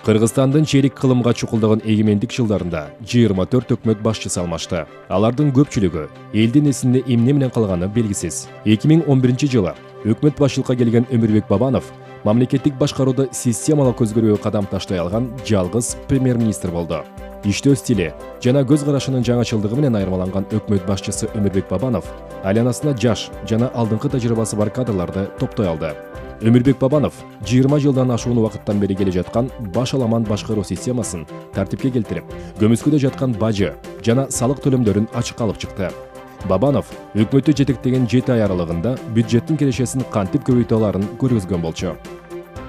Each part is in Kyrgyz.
Кыргызстандын чейрек кылымга чукулдаган эгемендик жылдарында 24 өкмөт башчысы алмашты. Алардын көпчүлүгү элдин эсинде эмне менен калганы белгисиз. 2011 жылы өкмөт башчылыкка келген Өмүрбек Бабанов мамлекеттик башкарууда системалык өзгөрүүгө кадам таштай алган жалгыз премьер-министр болду. Иштөө стили жана көз карашынын жаңачылдыгы менен айырмаланган өкмөт башчысы Өмүрбек Бабанов айланасына жаш жана алдыңкы тажрыйбасы бар кадрларды топтой алды. Өмүрбек Бабанов 20 жылдан ашуун убакыттан бери келе жаткан баш аламан башкаруу системасын тартипке келтирип, көмүскөдө жаткан бажы жана салык төлөмдөрүн ачыкка алып чыкты. Бабанов өкмөттү жетектеген 7 ай аралыгында бюджеттин кирешесин кантип көбөйтө аларын көргөзгөн болчу.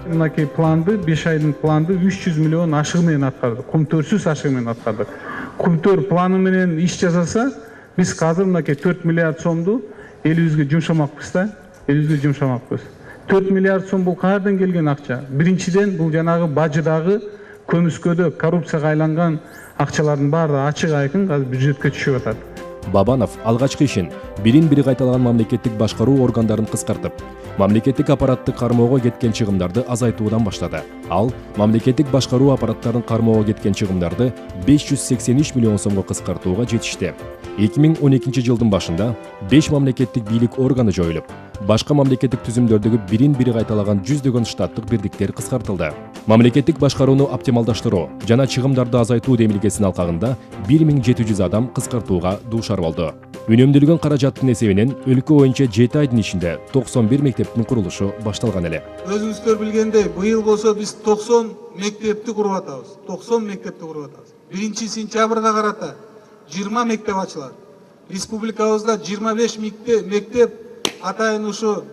Мынакей планды, 5 айдын планды 300 миллион ашыгы менен аткардык. Кумтөрсүз ашыгы менен аткардык. Кумтөр планы менен иш жасаса, биз азыр мынакей 4 миллиард сомду элибизге жумшамакпыз да, 4 миллиард сом бул каерден келген акча? Биринчиден бул жанагы бажыдагы көмүскөдө коррупцияга айланган акчалардын баары ачык айкын азыр бюджетке түшүп атат. Бабанов алгачкы ишин бири кайталаган мамлекеттик башкаруу органдарын кыскартып, мамлекеттик аппаратты кармоого кеткен чыгымдарды азайтуудан баштады. Ал мамлекеттик башкаруу аппараттарын кармоого кеткен чыгымдарды 583 миллион сомго кыскартууга жетишти. 2012 жылдын башында 5 мамлекеттик бийлик органы жоюлуп, башка мамлекеттик түзүмдөрдөгү бири кайталаган жүздөгөн штаттык бирдиктер кыскартылды. Мамлекеттик башкарууну оптималдаштыруу жана чыгымдарды азайтуу демилгесинин алкагында 1700 адам кыскартууга дуушар болду. Үнөмдөлгөн каражаттын эсебинен өлкө боюнча 7 айдын ичинде 91 мектептин курулушу башталган эле. Өзүңүздөр билгендей, быйыл болсо биз 90 мектепти куруп атабыз. 90 мектепти куруп атабыз. 1-сентябрга карата 20 мектеп ачылат. Республикабызда 25 мектеп атайын ушу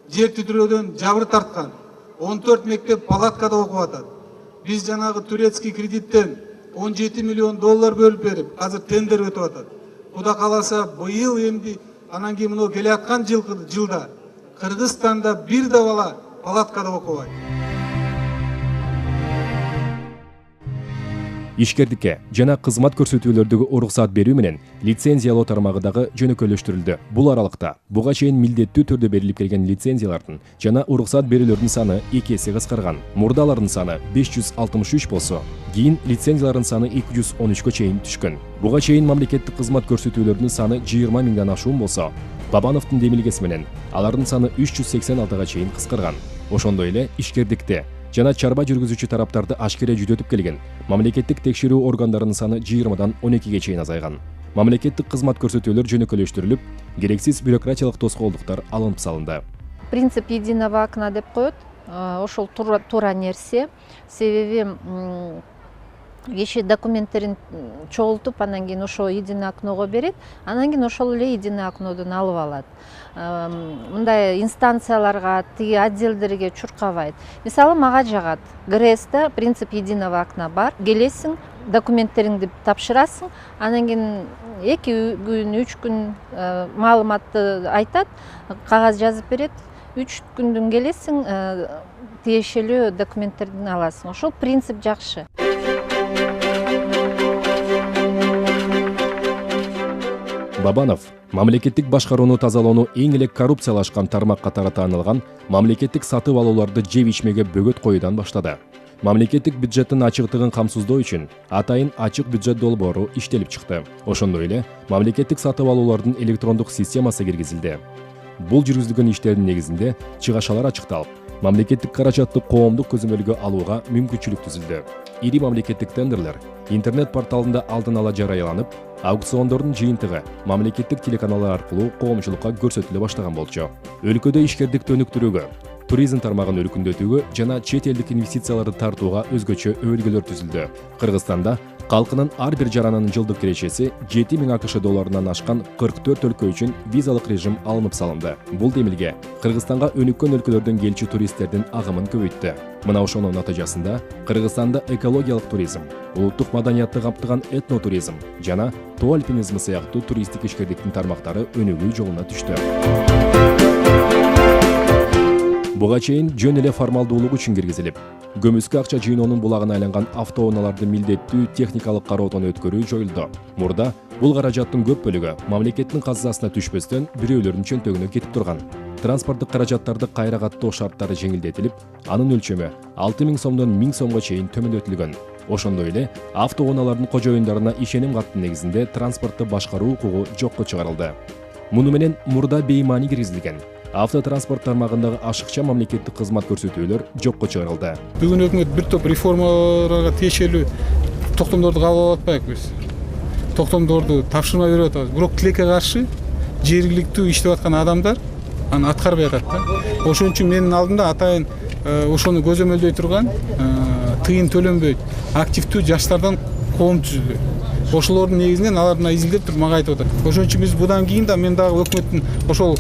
жер титирөөдөн жабыр тарткан. 14 мектеп палаткада окуп атат. Биз жанагы турецкий кредиттен 17 миллион доллар бөлүп берип, азыр тендер өтүп атат. Куда каласа быйыл эмди анан кийин мына келе аткан жылда Кыргызстанда бир да бала палаткада окубайт. Ишкердикке жана кызмат көрсөтүүлөрдөгү уруксаат берүү менен лицензиялоо тармагы жөнөкөйлөштүрүлдү. Бул аралыкта буга чейин милдеттүү түрдө берилип келген лицензиялардын жана уруксаат берүүлөрдүн саны 2 эсе кыскарган. Мурда алардын саны 563 болсо, кийин лицензиялардын саны 213кө чейин түшкөн. Буга чейин мамлекеттик кызмат көрсөтүүлөрдүн саны 20 миңден ашуун болсо, Бабановдун демилгеси менен алардын саны 386га чейин кыскарган. Ошондой эле ишкердикте жана чарба жүргүзүүчү тараптарды ашкере жүдөтүп келген мамлекеттик текшерүү органдарынын саны 20дан 12ге чейин азайган. Мамлекеттик кызмат көрсөтүүлөр жөнөкөйлөштүрүлүп, керексиз бюрократиялык тоскоолдуктар алынып салынды. Принцип единого окна деп коет. Ошол туура нерсе. Себеби киши документтерин чогултуп, анан кийин ошо единый окного берет, анан кийин ошол эле единый окнодон алып алат. Мындай инстанцияларга, тиги отделдерге чуркабайт. Мисалы, мага жагат. ГРСте принцип единого окна бар. Келесиң, документтериңди тапшырасың, анан кийин 2 күн, 3 күн маалыматты айтат, кагаз жазып берет. 3 күндөн келесиң, тиешелүү документтерди аласың. Ошол принцип жакшы. Бабанов мамлекеттик башкарууну тазалоону эң эле коррупциялашкан тармак катары таанылган мамлекеттик сатып алууларды жеп ичмеге бөгөт коюудан баштады. Мамлекеттик бюджеттин ачыктыгын камсыздоо үчүн атайын ачык бюджет долбоору иштелип чыкты. Ошондой эле мамлекеттик сатып алуулардын электрондук системасы киргизилди. Бул жүргүзүлгөн иштердин негизинде чыгашалар ачыкталып, мамлекеттик каражатты коомдук көзөмөлгө алууга мүмкүнчүлүк түзүлдү. Ири мамлекеттик тендерлер интернет порталында алдын ала жарыяланып, аукциондордун жыйынтыгы мамлекеттик телеканалдар аркылуу коомчулукка көрсөтүлө баштаган болчу. Өлкөдө ишкердикти өнүктүрүүгө, туризм тармагын өркүндөтүүгө жана чет элдик инвестицияларды тартууга өзгөчө өбөлгөлөр түзүлдү. Кыргызстанда калкынын ар бир жарананын жылдык кирешеси 7000 АКШ долларынан ашкан 44 өлкө үчүн визалык режим алынып салынды. Бул демилге Кыргызстанга өнүккөн өлкөлөрдөн келчү туристтердин агымын көбөйттү. Мына ошонун натыйжасында Кыргызстанда экологиялык туризм, улуттук маданиятты камтыган этнотуризм жана тоо альпинизми сыяктуу туристтик ишкердиктин тармактары өнүгүү жолуна түштү. Буга чейин жөн эле формалдуулук үчүн киргизилип, көмүскө акча жыйноонун булагына айланган автоунааларды милдеттүү техникалык кароодон өткөрүү жоюлду. Мурда бул каражаттын көп бөлүгү мамлекеттин казынасына түшпөстөн бирөөлөрдүн чөнтөгүнө кетип турган. транспорттук каражаттарды кайра каттоо шарттары жеңилдетилип, анын өлчөмү 6000 сомдон 1000 сомго чейин төмөндөтүлгөн. Ошондой эле автоунаалардын кожоюндарына ишеним каттын негизинде транспортты башкаруу укугу жокко чыгарылды. Муну менен мурда беймани киргизилген автотранспорт тармагындагы ашыкча мамлекеттик кызмат көрсөтүүлөр жокко чыгарылды. Бүгүн өкмөт бир топ реформаларга тиешелүү токтомдорду кабыл алып атпайбы биз? Токтомдорду тапшырма берип атабыз. Бирок тилекке каршы жергиликтүү иштеп аткан адамдар аны аткарбай атат да. Ошон үчүн менин алдымда атайын ошону көзөмөлдөй турган тыйын төлөнбөйт активдүү жаштардан коом түзүлдү. Ошолордун негизинен алар мына изилдеп туруп мага айтып атат. Ошон үчүн биз будан кийин да мен дагы өкмөттүн ошол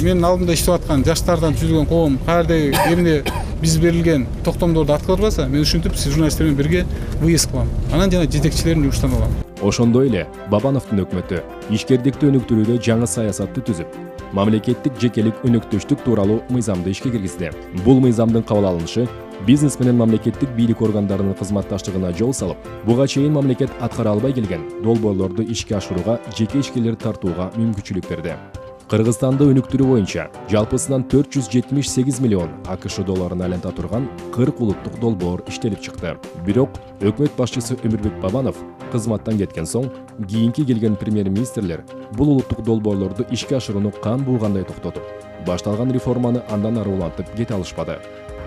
менин алдымда иштеп аткан жаштардан түзүлгөн коом каерде эмне биз берилген токтомдорду аткарбаса, мен ушинтип сиз журналистер менен бирге выезд кылам. Анан жана жетекчилерин жумуштан алам. Ошондой эле Бабановдун өкмөтү ишкердикти өнүктүрүүдө жаңы саясатты түзүп, мамлекеттик жекелик өнөктөштүк тууралуу мыйзамды ишке киргизди. Бул мыйзамдын кабыл алынышы бизнес менен мамлекеттик бийлик органдарынын кызматташтыгына жол салып, буга чейин мамлекет аткара албай келген долбоорлорду ишке ашырууга жеке ишкерлер тартууга мүмкүнчүлүк берди. Кыргызстанды өнүктүрүү боюнча жалпысынан 478 миллион АКШ долларын айланта турган 40 улуттук долбоор иштелип чыкты. Бирок өкмөт башчысы Өмүрбек Бабанов кызматтан кеткен соң кийинки келген премьер-министрлер бул улуттук долбоорлорду ишке ашырууну кан буугандай токтотуп, башталган реформаны андан ары улантып кете алышпады.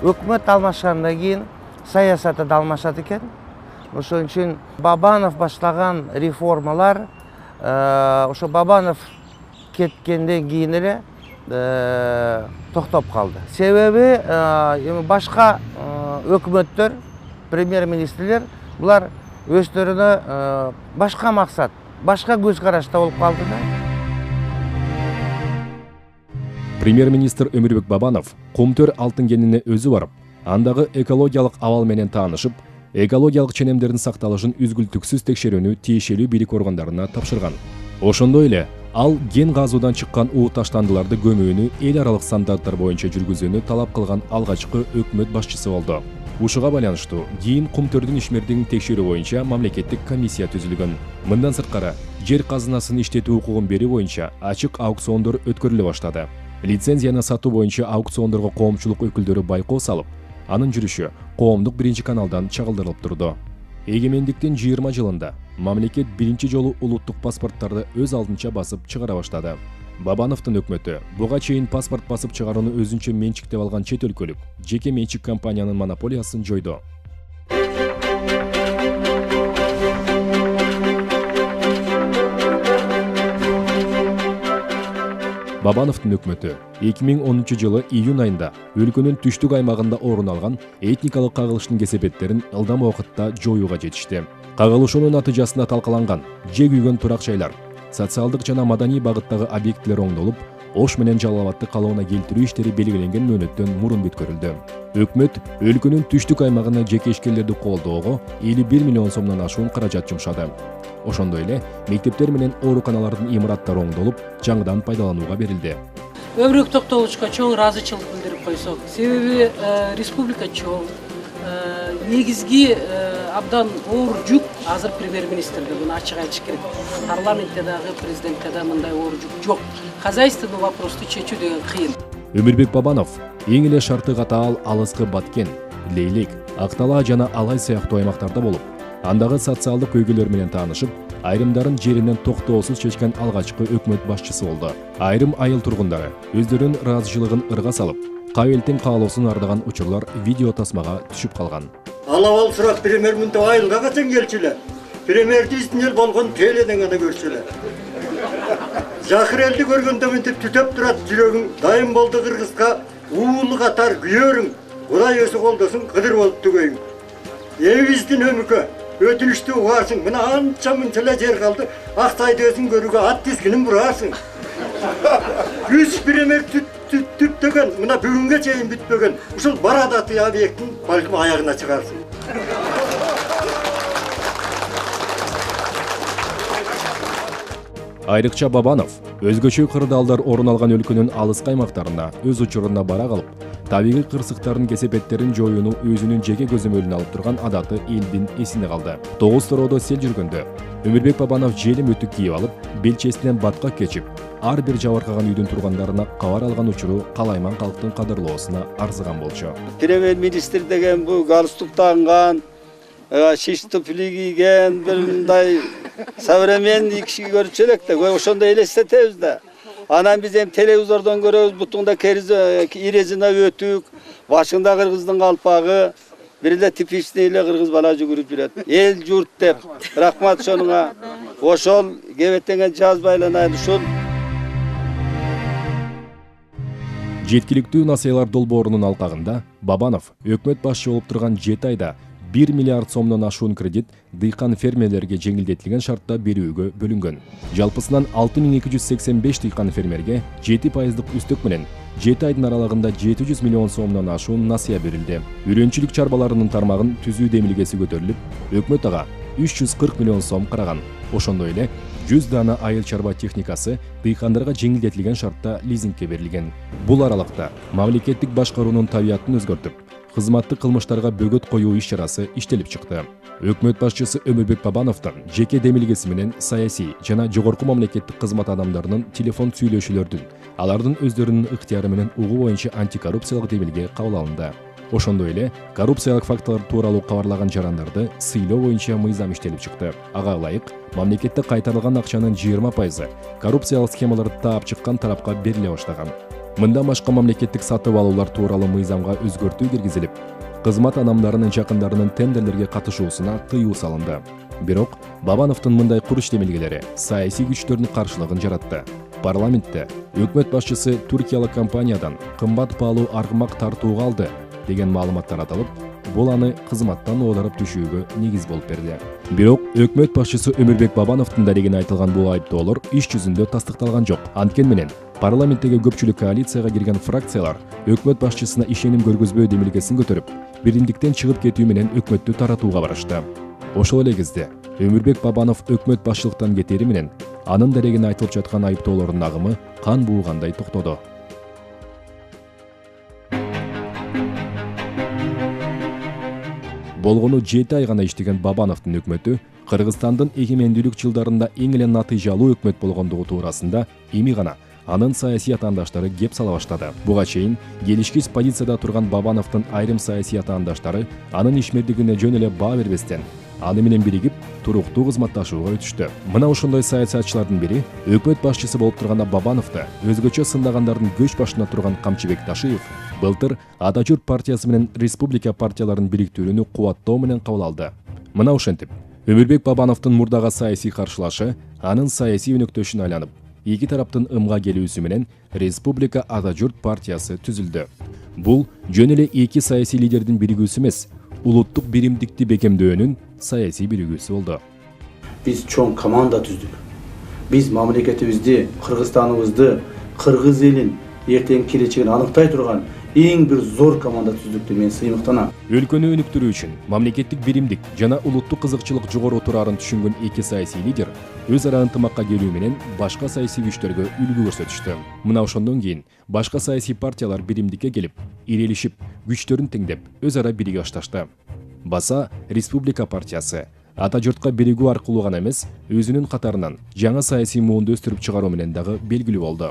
Өкмөт алмашкандан кийин саясаты да алмашат экен. Ошон үчүн Бабанов башлаган реформалар ошо Бабанов кеткенден кийин эле токтоп калды. Себеби башка өкмөттөр, премьер-министрлер булар өздөрүнө башка максат, башка көз карашта болуп калды да. Премьер-министр Өмүрбек Бабанов Кумтөр алтын кенине өзү барып, андагы экологиялык абал менен таанышып, экологиялык ченемдердин сакталышын үзгүлтүксүз текшерүүнү тиешелүү бийлик органдарына тапшырган. Ошондой эле ал ген газуудан чыккан уу таштандыларды көмүүнү эл аралык стандарттар боюнча жүргүзүүнү талап кылган алгачкы өкмөт башчысы болду. Ушуга байланыштуу кийин Кумтөрдүн ишмердигин текшерүү боюнча мамлекеттик комиссия түзүлгөн. Мындан сырткары жер казынасын иштетүү укугун берүү боюнча ачык аукциондор өткөрүлө баштады. Лицензияны сатуу боюнча аукциондорго коомчулук өкүлдөрү байкоо салып, анын жүрүшү коомдук биринчи каналдан чагылдырылып турду. Эгемендиктин 20 жылында мамлекет биринчи жолу улуттук паспорттарды өз алдынча басып чыгара баштады. Бабановдун өкмөтү буга чейин паспорт басып чыгарууну өзүнчө менчиктеп алган чет өлкөлүк жеке менчик компаниянын монополиясын жойду. Бабановдун өкмөтү 2010 жылы июнь айында өлкөнүн түштүк аймагында орун алган этникалык кагылыштын кесепеттерин ылдам убакытта жоюуга жетишти. Кагылышуунун натыйжасында талкаланган же күйгөн турак жайлар, социалдык жана маданий багыттагы объектилер оңдолуп, Ош менен Жалал Абадты калыбына келтирүү иштери белгиленген мөөнөттөн мурун бүткөрүлдү. Өкмөт өлкөнүн түштүк аймагына жеке ишкерлерди колдоого 51 миллион сомдон ашуун каражат жумшады. Ошондой эле мектептер менен ооруканалардын имараттары оңдолуп, жаңыдан пайдаланууга берилди. Өмүрбек Токтогуловичке чоң ыраазычылык билдирип койсок, себеби республика чоң, негизги абдан оор жүк азыр премьер-министрде, буну ачык айтыш керек. Парламентте дагы, президентте да мындай оор жүк жок. Хозяйственный вопросту чечүү деген кыйын. Өмүрбек Бабанов эң эле шарты катаал Алыскы Баткен, Лейлек, Актала жана Алай сыяктуу аймактарда болуп, андагы социалдык көйгөйлөр менен таанышып, айрымдарын жеринен токтоосуз чечкен алгачкы өкмөт башчысы болду. Айрым айыл тургундары өздөрүнүн ыраазычылыгын ырга салып, кабелтин каалоосун ардаган учурлар видео тасмага түшүп калган. Алабал сурап премьер-министр айылга качан келчүлөр? Премьер-министр ел болгон теледен гана көрчүлөр. Жакыр элди көргөндө мынтип түтөп турат жүрөгүң, дайым болду Кыргызга уулу катар күйөрүң, Кудай өзү колдосун кыдыр болуп түгөйүң. Эбиздин өмүкө өтүнүштүү угаарсың, мына анча мынча жер калды, Аксайды өзүң көрүүгө ат тизгинин бураарсың. 3 премьер түптөгөн, мына бүгүнгө чейин бүтпөгөн, ушул барадаты объекттин балким аягына чыгарсың. Айрыкча Бабанов өзгөчө кырдаалдар орун алган өлкөнүн алыскы аймактарына өз учурунда бара калып, табигый кырсыктардын кесепеттерин жоюуну өзүнүн жеке көзөмөлүнө алып турган адаты элдин эсине калды. 9 тороодо сел жүргөндө Өмүрбек Бабанов желим өтүк кийип алып, белчесинен батка кечип, ар бир жабыркаган үйдүн тургандарына кабар алган учуру калайман калктын кадырлоосуна арзыган болчу. Премьер-министр деген бу галстук тагган, шиш туфли кийген, бир мындай современный киши көрчү элек да, ошондой элестетебиз да. Анан биз эми телевизордон көрөбүз, бутуңда ирезина өтүк, башында кыргыздын калпагы, бир эле типичный эле кыргыз бала жүгүрүп жүрөт. Эл журт деп, рахмат ошонуңа. Ошол кебетенген жазбай эле ушул. Жеткиликтүү насыялар долбоорунун алкагында Бабанов өкмөт башчы болуп турган 7 айда 1 миллиард сомдон ашуун кредит дыйкан фермерлерге жеңилдетилген шартта берүүгө бөлүнгөн. Жалпысынан 6285 дыйкан фермерге 7% үстөк менен 7 айдын аралыгында 700 миллион сомдон ашуун насыя берилди. Үрөнчүлүк чарбаларынын тармагын түзүү демилгеси көтөрүлүп, өкмөт ага 340 миллион сом караган. Ошондой эле 100 дана айыл чарба техникасы дыйкандарга жеңилдетилген шартта лизингке берилген. Бул аралыкта мамлекеттик башкаруунун табиятын өзгөртүп, кызматтык кылмыштарга бөгөт коюу иш-чарасы иштелип чыкты. Өкмөт башчысы Өмүрбек Бабановдун жеке демилгеси менен саясий жана жогорку мамлекеттик кызмат адамдарынын телефон сүйлөшүүлөрдүн, алардын өздөрүнүн ыктыяры менен угуу боюнча антикоррупциялык демилге кабыл алынды. Ошондой эле коррупциялык фактылар тууралуу кабарлаган жарандарды сыйлоо боюнча мыйзам иштелип чыкты. Ага ылайык мамлекетте кайтарылган акчанын 20% коррупциялык схемаларды таап чыккан тарапка бериле баштаган. Мындан башка мамлекеттик сатып алуулар тууралуу мыйзамга өзгөртүү киргизилип, кызмат адамдарынын жакындарынын тендерлерге катышуусуна тыюу салынды. Бирок Бабановдун мындай курч демилгелери саясий күчтөрдүн каршылыгын жаратты. Парламентте өкмөт башчысы Түркиялык компаниядан кымбат баалуу аргымак тартууга алды деген маалыматтар аталып, бул аны кызматтан оодарып түшүүгө негиз болуп берди. Бирок өкмөт башчысы Өмүрбек Бабановдун дарегине айтылган бул айыптоолор иш жүзүндө тастыкталган жок. Анткени менен парламенттеги көпчүлүк коалицияга кирген фракциялар өкмөт башчысына ишеним көргөзбөө демилгесин көтөрүп, биримдиктен чыгып кетүү менен өкмөттү таратууга барышты. Ошол эле кезде Өмүрбек Бабанов өкмөт башчылыктан кетери менен анын дарегине айтылып жаткан айыптоолордун агымы кан буугандай токтоду. Болгону 7 ай гана иштеген Бабановдун өкмөтү Кыргызстандын эгемендүүлүк жылдарында эң эле натыйжалуу өкмөт болгондугу туурасында эми гана анын саясий атаандаштары кеп сала баштады. Буга чейин келишкис позицияда турган Бабановдун айрым саясий атаандаштары анын ишмердигине жөн эле баа бербестен, аны менен биригип туруктуу кызматташууга өтүштү. Мына ошондой саясатчылардын бири өкмөт башчысы болуп турганда Бабановду өзгөчө сындагандардын көч башына турган Камчыбек Ташиев былтыр Атажурт партиясы менен республика партияларын бириктирүүнү кубаттоо менен кабыл алды. Мына ошентип Өмүрбек Бабановдун мурдага саясий каршылашы анын саясий өнөктөшүнө айланып, эки тараптын ымга келүүсү менен Республика Атажурт партиясы түзүлдү. Бул жөн эле эки саясий лидердин биригүүсү эмес, улуттук биримдикти бекемдөөнүн саясий биригүүсү болду. Биз чоң команда түздүк. Биз мамлекетибизди, Кыргызстаныбызды, кыргыз элин эртең келечегин аныктай турган эң бир зор команда түздүк деп мен сыймыктанам. Өлкөнү өнүктүрүү үчүн мамлекеттик биримдик жана улуттук кызыкчылык жогору турарын түшүнгөн эки саясий лидер өз ара ынтымакка келүү менен башка саясий күчтөргө үлгү көрсөтүштү. Мына ошондон кийин башка саясий партиялар биримдикке келип, ирелишип, күчтөрүн теңдеп, өз ара бириге башташты. Баса Республика партиясы Атажуртка биригүү аркылуу гана эмес, өзүнүн катарынан жаңы саясий муунду өстүрүп чыгаруу менен дагы белгилүү болду.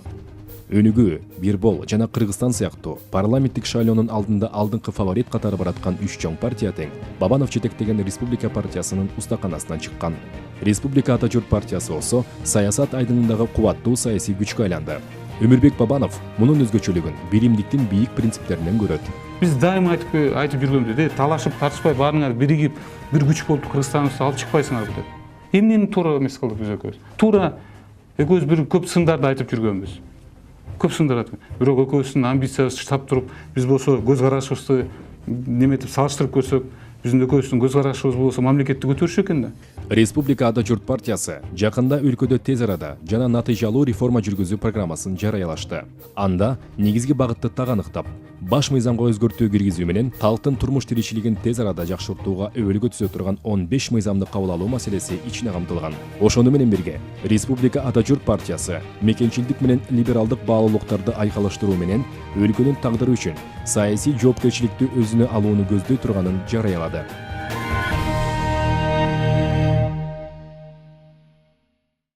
Өнүгүү, Бирбол жана Кыргызстан сыяктуу парламенттик шайлоонун алдында алдыңкы фаворит катары бараткан үч чоң партия тең Бабанов жетектеген Республика партиясынын устаканасынан чыккан. Республика Атажурт партиясы болсо саясат айдынындагы кубаттуу саясий күчкө айланды. Өмүрбек Бабанов мунун өзгөчөлүгүн биримдиктин бийик принциптеринен көрөт. Биз дайыма айтып жүргөнбүз, талашып, тартышпай баарыңар биригип, бир күч болуп Кыргызстанды алып чыкпайсыңар деп. Эмнени туура эмес кылдык биз экөөбүз. Туура экөөбүз бир көп сындарды айтып жүргөнбүз. Көп сындар айтып. Бирок экөөбүздүн амбициясы штаб туруп, биз болсо көз карашыбызды неметип салыштырып көрсөк, Биздин экөөбүздүн көз карашыбыз болсо мамлекетти көтөрүш экен да. Республика Ата Журт партиясы жакында өлкөдө тез арада жана натыйжалуу реформа жүргүзүү программасын жарыялашты. Анда негизги багытты так аныктап, баш мыйзамга өзгөртүү киргизүү менен талктын турмуш тиричилигин тез арада жакшыртууга өбөлгө түзө турган 15 мыйзамды кабыл алуу маселеси ичине камтылган. Ошону менен бирге Республика Ата Журт партиясы мекенчилдик менен либералдык баалуулуктарды айкалыштыруу менен өлкөнүн тагдыры үчүн саясий жоопкерчиликти өзүнө алууну көздөй турганын жарыялады.